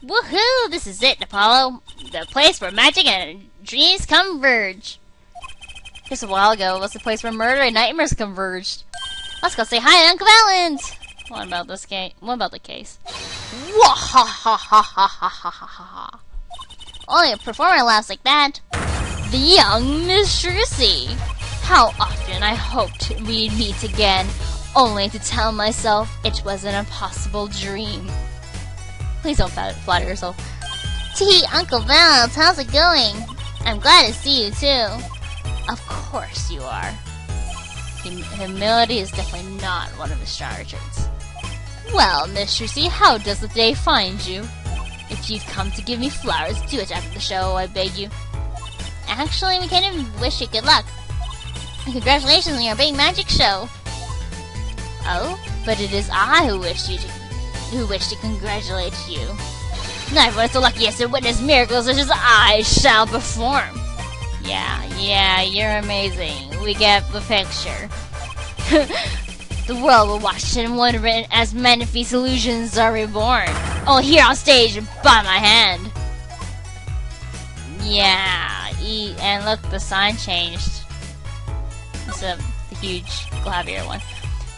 Woohoo! This is it, Apollo. The place where magic and dreams converge. Just a while ago, it was the place where murder and nightmares converged. Let's go say hi to Uncle Valant. What about this case? What about the case? Wahahahahahaha. Only a performer laughs like that. The young Miss Trucy. How often I hoped we'd meet again, only to tell myself it was an impossible dream. Please don't flatter yourself. Tee, Uncle Valant, how's it going? I'm glad to see you too. Of course you are. Humility is definitely not one of his stronger traits. Well, Miss Trucy, how does the day find you? If you've come to give me flowers, do it after the show, I beg you. Actually, we can't even wish you good luck. And congratulations on your big magic show. Oh, but it is I who wish to congratulate you. Not everyone's so lucky as to witness miracles such as I shall perform. Yeah, you're amazing. We get the picture. The world will watch and wonder as Manaphy's illusions are reborn. Oh, here on stage by my hand. Yeah, and look, the sign changed. It's the huge Gramayre one.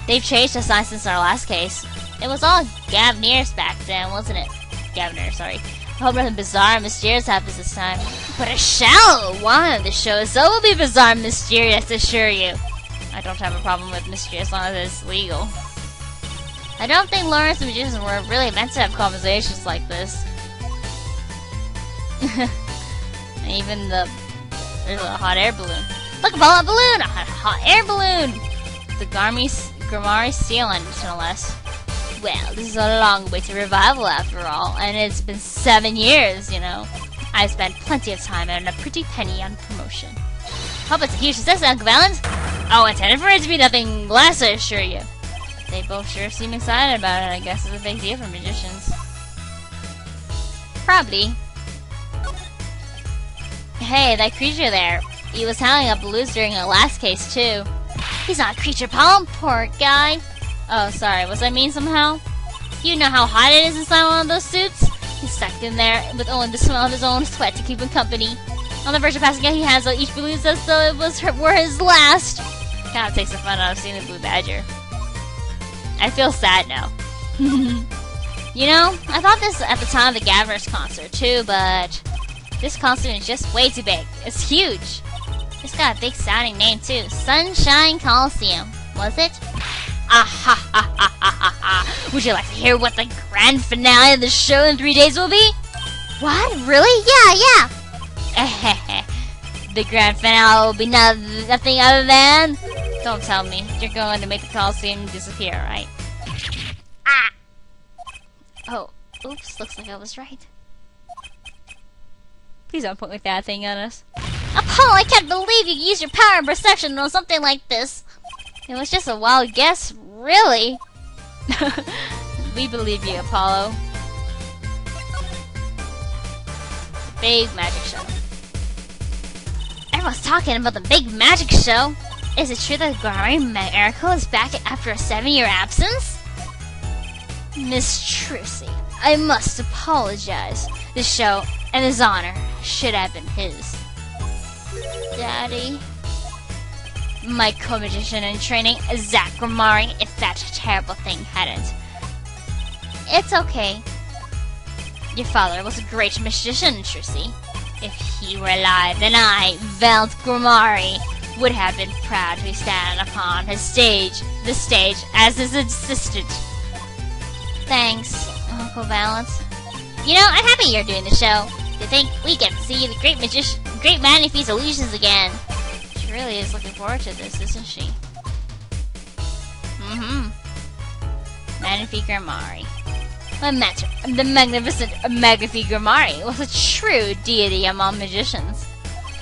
They've changed the sign since our last case. It was all Gramayre's back then, wasn't it? Gramayre, sorry. I hope nothing bizarre and mysterious happens this time. But it shall! One of the shows, so will be bizarre and mysterious, assure you. I don't have a problem with mystery as long as it's legal. I don't think Lawrence and magicians were really meant to have conversations like this. Even there's a hot air balloon. Look, a Valant balloon! A hot air balloon! The Gramayre seal on it, no less. Well, this is a long way to revival after all, and it's been 7 years, you know. I've spent plenty of time and a pretty penny on promotion. Hope it's a huge success, Uncle Valant. Oh, intended for it to be nothing less, I assure you. They both sure seem excited about it. I guess it's a big deal for magicians. Probably. Hey, that creature there. He was howling up balloons during our last case, too. He's not a creature, Paul. Poor guy. Oh, sorry. Was I mean somehow? You know how hot it is inside one of those suits? He's stuck in there with only the smell of his own sweat to keep him company. On the verge of passing out, he has each balloon as though it were his last. Kind of takes the fun out of seeing the blue badger. I feel sad now. You know, I thought this at the time of the Gramayre's concert too, but this concert is just way too big. It's huge. It's got a big sounding name too. Sunshine Coliseum. Was it? Would you like to hear what the grand finale of the show in 3 days will be? What? Really? Yeah. The grand finale will be nothing other than... Don't tell me. You're going to make the Coliseum disappear, right? Ah! Oh, oops. Looks like I was right. Please don't point with that thing at us. Apollo, I can't believe you used your power and perception on something like this. It was just a wild guess, really. We believe you, Apollo. Big magic show. Everyone's talking about the big magic show. Is it true that Gramayre is back after a 7-year absence? Miss Trucy, I must apologize. This show and his honor should have been his. Daddy? My co-magician in training, Zach Gramayre, if that terrible thing hadn't. It's okay. Your father was a great magician, Trucy. If he were alive, then I, Valant Gramayre, would have been proud to stand upon the stage as his assistant. Thanks, Uncle Valant. You know, I'm happy you're doing the show. To think we get to see the great Manaphy's illusions again. She really is looking forward to this, isn't she? Manaphy Gramayre. The magnificent Manaphy Gramayre was a true deity among magicians.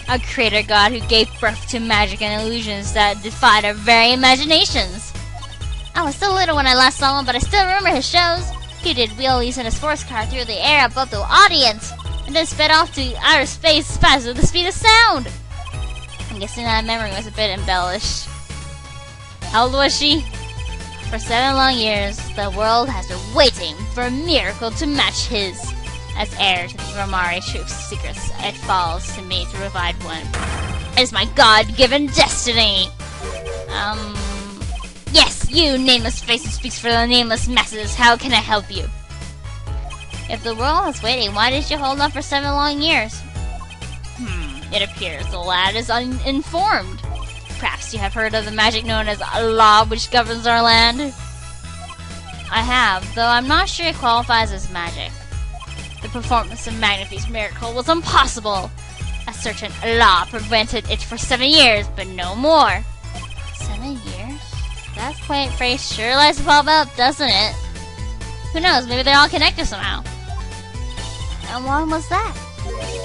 A creator god who gave birth to magic and illusions that defied our very imaginations. I was still little when I last saw him, but I still remember his shows. He did wheelies in a sports car through the air above the audience, and then sped off to outer space faster than the speed of sound. I'm guessing that memory was a bit embellished. How old was she? For 7 long years, the world has been waiting for a miracle to match his. As heir to the Gramayre truth's secrets, it falls to me to provide one. It is my God-given destiny! Yes, you, nameless face who speaks for the nameless masses, how can I help you? If the world is waiting, why did you hold on for 7 long years? It appears the lad is uninformed. Perhaps you have heard of the magic known as law which governs our land? I have, though I'm not sure it qualifies as magic. The performance of Magnifi's miracle was impossible. A certain law prevented it for 7 years, but no more. 7 years? That quaint phrase sure lights the bulb up, doesn't it? Who knows, maybe they're all connected somehow. And what was that?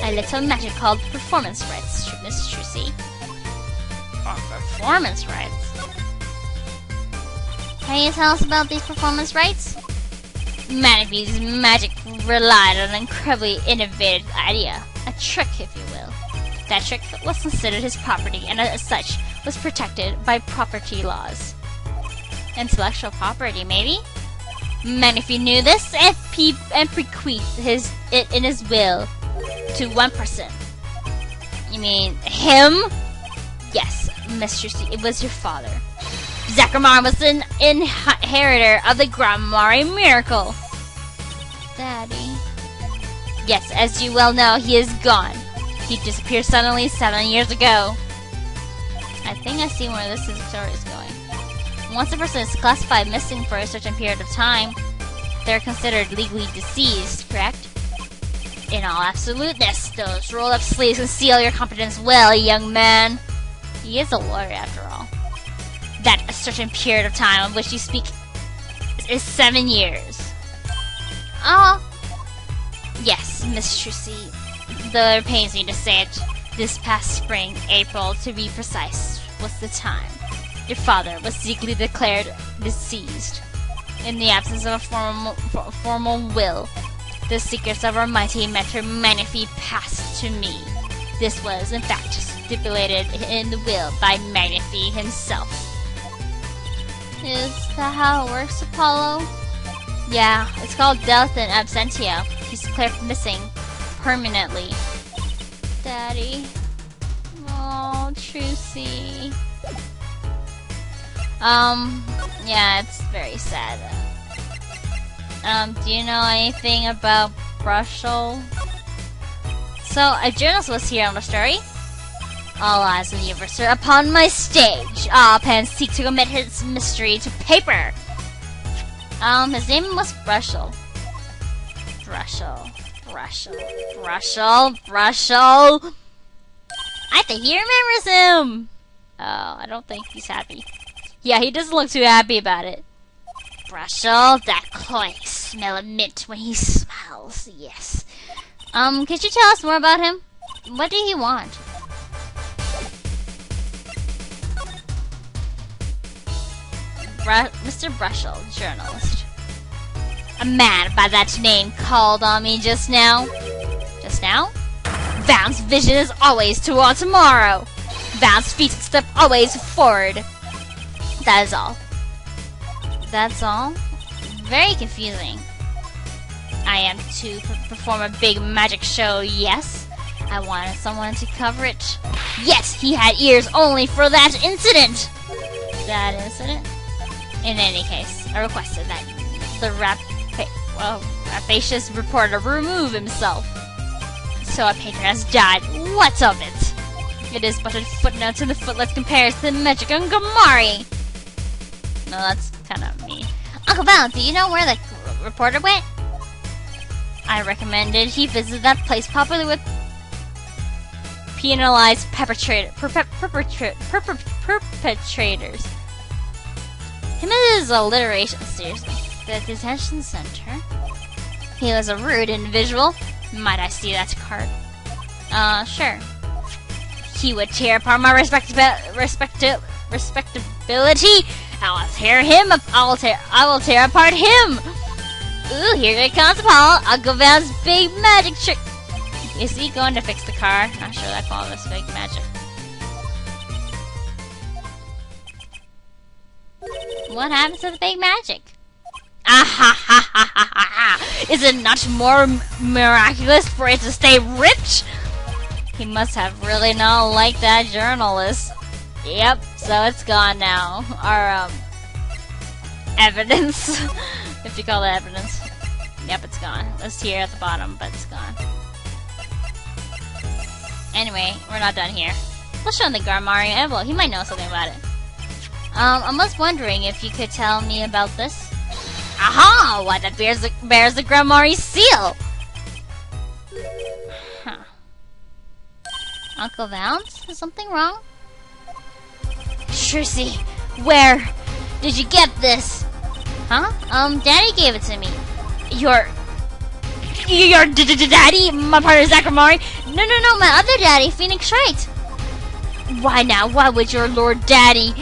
A little magic called performance rights, Miss Trucy. Performance rights? Can you tell us about these performance rights? Magnifi's magic relied on an incredibly innovative idea. A trick, if you will. That trick was considered his property and as such was protected by property laws. Intellectual property, maybe? Magnifi knew this and bequeathed it in his will to one person. You mean him? Yes, Mistress, it was your father. Gramayre was an inheritor of the Gramayre miracle. Daddy. Yes, as you well know, he is gone. He disappeared suddenly 7 years ago. I think I see where this story is going. Once a person is classified missing for a certain period of time, they're considered legally deceased, correct? In all absoluteness, those rolled-up sleeves conceal your competence well, young man. He is a lawyer, after all. That a certain period of time on which you speak is 7 years. Yes, Miss Trucy. Though it pains me to say it, this past spring, April to be precise, was the time your father was legally declared deceased. In the absence of a formal will, the secrets of our mighty Metro Magnifi passed to me. This was, in fact, stipulated in the will by Magnifi himself. Is that how it works, Apollo? Yeah, it's called death in absentia. He's declared missing permanently. Daddy. Oh, Trucy. Yeah, it's very sad. Do you know anything about Brushel? So, a journalist was here on the story. All eyes in the universe are upon my stage. All pens seek to commit his mystery to paper. His name was Brushel. Brushel. I think he remembers him! Oh, I don't think he's happy. Yeah, he doesn't look too happy about it. Brushel, that cloying smell of mint when he smiles, yes. Could you tell us more about him? What did he want? Mr. Brushel, journalist. A man by that name called on me just now. Just now? Valant's vision is always toward tomorrow. Valant's feet step always forward. That is all. That's all? Very confusing. I am to perform a big magic show, yes. I wanted someone to cover it. Yes, he had ears only for that incident. That incident? In any case, I requested that the rapacious reporter remove himself. So a painter has died. What of it? It is but a footnote to the footless compares to the magic on Gramayre. No, that's kind of mean. Uncle Valant, do you know where the reporter went? I recommended he visit that place popular with penalized perpetrators. Him and his alliteration, seriously. The detention center? He was a rude individual. Might I see that card? Sure. He would tear apart my respectability. I will tear him up. I will tear apart him. Ooh, here it comes, Paul. Uncle Val's big magic trick. Is he going to fix the car? Not sure that qualifies big magic. What happens to the big magic? Ah ha ha ha ha ha ha! Is it not more miraculous for it to stay rich? He must have really not liked that journalist. Yep, so it's gone now. Our, evidence. If you call it evidence. Yep, it's gone. It's here at the bottom, but it's gone. Anyway, we're not done here. Let's show him the Gramayre envelope. He might know something about it. I was wondering if you could tell me about this. Aha! Why, that bears the Gramayre seal! Huh. Uncle Valant? Is something wrong? Shirsi, where did you get this? Huh? Daddy gave it to me. Your daddy? My partner Zach Gramayre? No, my other daddy, Phoenix Wright. Why now? Why would your Lord Daddy?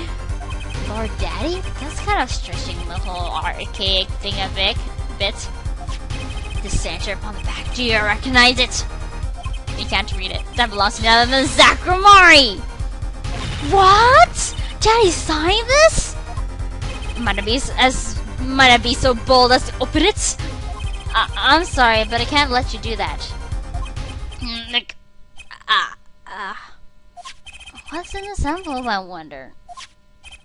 Lord Daddy? That's kind of stretching the whole archaic thing a bit. The center upon the back. Do you recognize it? You can't read it. That belongs to none other than Zach Gramayre. What? Daddy signed this? Might I be so bold as to open it? I'm sorry, but I can't let you do that. What's in this envelope, I wonder?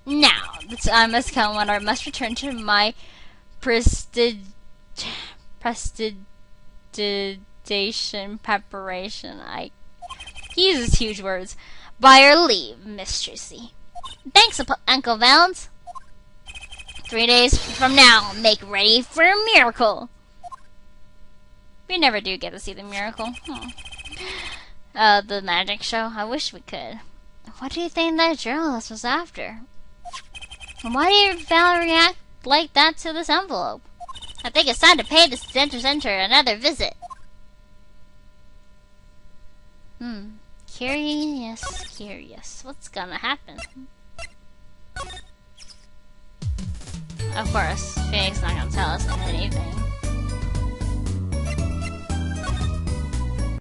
Now, the time has come when I must return to my prestidigitation preparation. He uses huge words. By your leave, Mistressy. Thanks, Uncle Valant. 3 days from now, make ready for a miracle. We never do get to see the miracle. The magic show. I wish we could. What do you think that journalist was after? Why did Valant react like that to this envelope? I think it's time to pay the center another visit. Curious. What's gonna happen? Of course, Phoenix not gonna tell us anything.